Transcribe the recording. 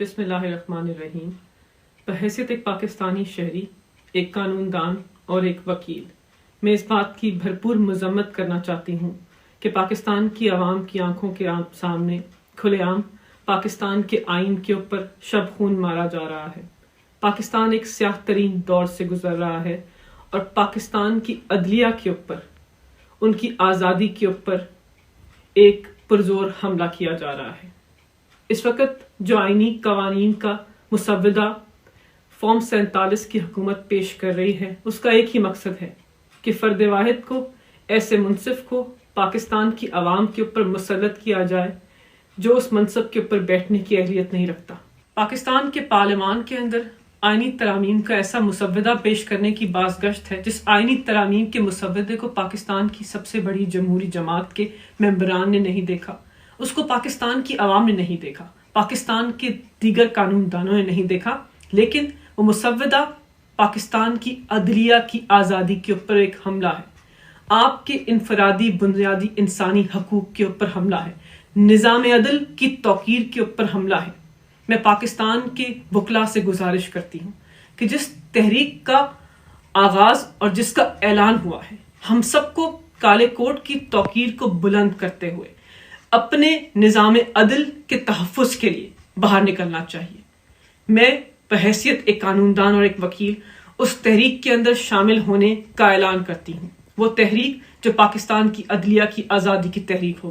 بسم اللہ الرحمن الرحیم۔ بحیثیت ایک پاکستانی شہری، ایک قانون دان اور ایک وکیل، میں اس بات کی بھرپور مذمت کرنا چاہتی ہوں کہ پاکستان کی عوام کی آنکھوں کے سامنے کھلے عام پاکستان کے آئین کے اوپر شب خون مارا جا رہا ہے۔ پاکستان ایک سیاہ ترین دور سے گزر رہا ہے اور پاکستان کی عدلیہ کے اوپر، ان کی آزادی کے اوپر ایک پرزور حملہ کیا جا رہا ہے۔ اس وقت جو آئینی قوانین کا مسودہ فارم 47 کی حکومت پیش کر رہی ہے، اس کا ایک ہی مقصد ہے کہ فرد واحد کو، ایسے منصف کو پاکستان کی عوام کے اوپر مسلط کیا جائے جو اس منصب کے اوپر بیٹھنے کی اہلیت نہیں رکھتا۔ پاکستان کے پارلیمان کے اندر آئینی ترامیم کا ایسا مسودہ پیش کرنے کی بازگشت ہے جس آئینی ترامیم کے مسودے کو پاکستان کی سب سے بڑی جمہوری جماعت کے ممبران نے نہیں دیکھا، اس کو پاکستان کی عوام نے نہیں دیکھا، پاکستان کے دیگر قانون دانوں نے نہیں دیکھا، لیکن وہ مسودہ پاکستان کی عدلیہ کی آزادی کے اوپر ایک حملہ ہے، آپ کے انفرادی بنیادی انسانی حقوق کے اوپر حملہ ہے، نظام عدل کی توقیر کے اوپر حملہ ہے۔ میں پاکستان کے وکلاء سے گزارش کرتی ہوں کہ جس تحریک کا آغاز اور جس کا اعلان ہوا ہے، ہم سب کو کالے کوٹ کی توقیر کو بلند کرتے ہوئے اپنے نظام عدل کے تحفظ کے لیے باہر نکلنا چاہیے۔ میں بحیثیت ایک قانون دان اور ایک وکیل اس تحریک کے اندر شامل ہونے کا اعلان کرتی ہوں، وہ تحریک جو پاکستان کی عدلیہ کی آزادی کی تحریک ہو۔